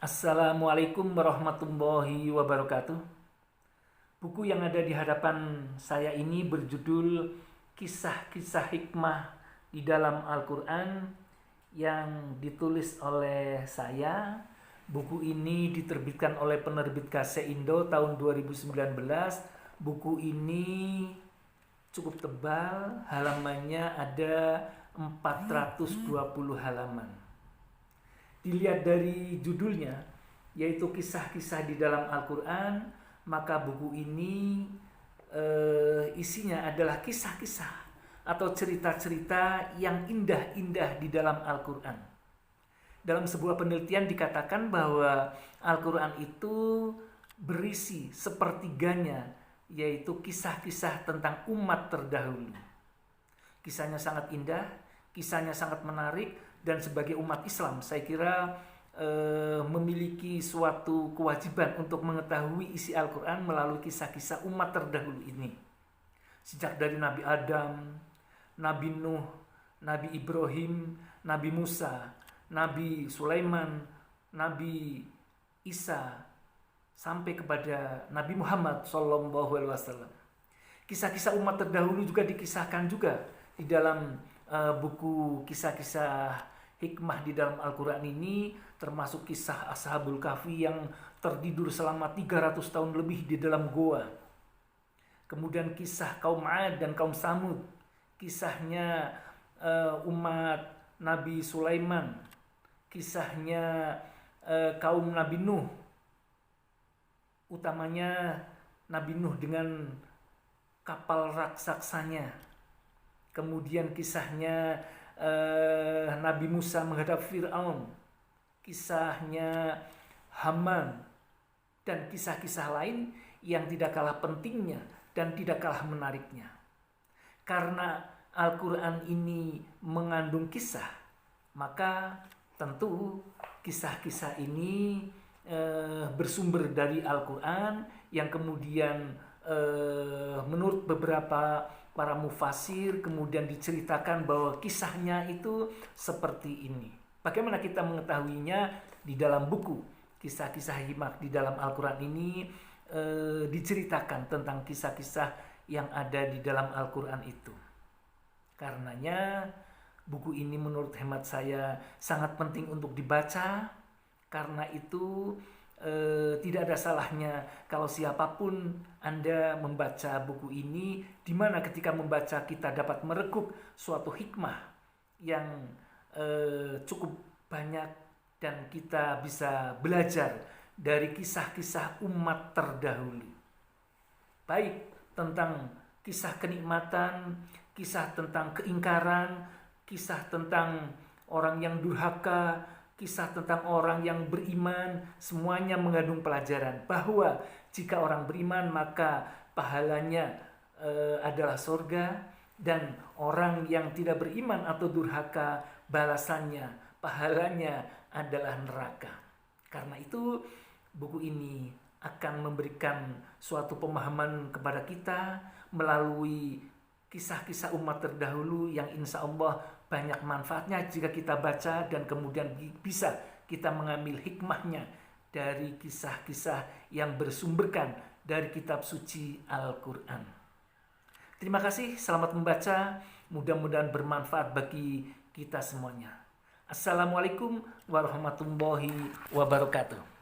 Assalamualaikum warahmatullahi wabarakatuh. Buku yang ada di hadapan saya ini berjudul Kisah-kisah Hikmah di dalam Al-Quran yang ditulis oleh saya. Buku ini diterbitkan oleh penerbit Kaseindo tahun 2019. Buku ini cukup tebal, halamannya ada 420 halaman. Dilihat dari judulnya, yaitu kisah-kisah di dalam Al-Quran, maka buku ini isinya adalah kisah-kisah atau cerita-cerita yang indah-indah di dalam Al-Quran. Dalam sebuah penelitian dikatakan bahwa Al-Quran itu berisi sepertiganya, yaitu kisah-kisah tentang umat terdahulu. Kisahnya sangat indah, kisahnya sangat menarik, dan sebagai umat Islam saya kira memiliki suatu kewajiban untuk mengetahui isi Al-Quran melalui kisah-kisah umat terdahulu ini. Sejak dari Nabi Adam, Nabi Nuh, Nabi Ibrahim, Nabi Musa, Nabi Sulaiman, Nabi Isa, sampai kepada Nabi Muhammad SAW. Kisah-kisah umat terdahulu juga dikisahkan juga di dalam buku kisah-kisah hikmah di dalam Al-Quran ini, termasuk kisah Ashabul Kahfi yang tertidur selama 300 tahun lebih di dalam goa. Kemudian kisah kaum 'Ad dan kaum Samud, kisahnya umat Nabi Sulaiman, kisahnya kaum Nabi Nuh, utamanya Nabi Nuh dengan kapal raksaksanya. Kemudian kisahnya Nabi Musa menghadap Fir'aun, kisahnya Haman, dan kisah-kisah lain yang tidak kalah pentingnya dan tidak kalah menariknya. Karena Al-Quran ini mengandung kisah, maka tentu kisah-kisah ini bersumber dari Al-Quran yang kemudian menurut beberapa para mufasir kemudian diceritakan bahwa kisahnya itu seperti ini. Bagaimana kita mengetahuinya? Di dalam buku kisah-kisah hikmah di dalam Al-Quran ini diceritakan tentang kisah-kisah yang ada di dalam Al-Quran itu. Karenanya buku ini menurut hemat saya sangat penting untuk dibaca. Karena itu tidak ada salahnya kalau siapapun Anda membaca buku ini, di mana ketika membaca kita dapat merekuk suatu hikmah yang cukup banyak dan kita bisa belajar dari kisah-kisah umat terdahulu. Baik tentang kisah kenikmatan, kisah tentang keingkaran, kisah tentang orang yang durhaka, kisah tentang orang yang beriman, semuanya mengandung pelajaran bahwa jika orang beriman maka pahalanya adalah surga, dan orang yang tidak beriman atau durhaka balasannya, pahalanya adalah neraka. Karena itu buku ini akan memberikan suatu pemahaman kepada kita melalui kisah-kisah umat terdahulu yang insya Allah banyak manfaatnya jika kita baca, dan kemudian bisa kita mengambil hikmahnya dari kisah-kisah yang bersumberkan dari kitab suci Al-Quran. Terima kasih, selamat membaca, mudah-mudahan bermanfaat bagi kita semuanya. Assalamualaikum warahmatullahi wabarakatuh.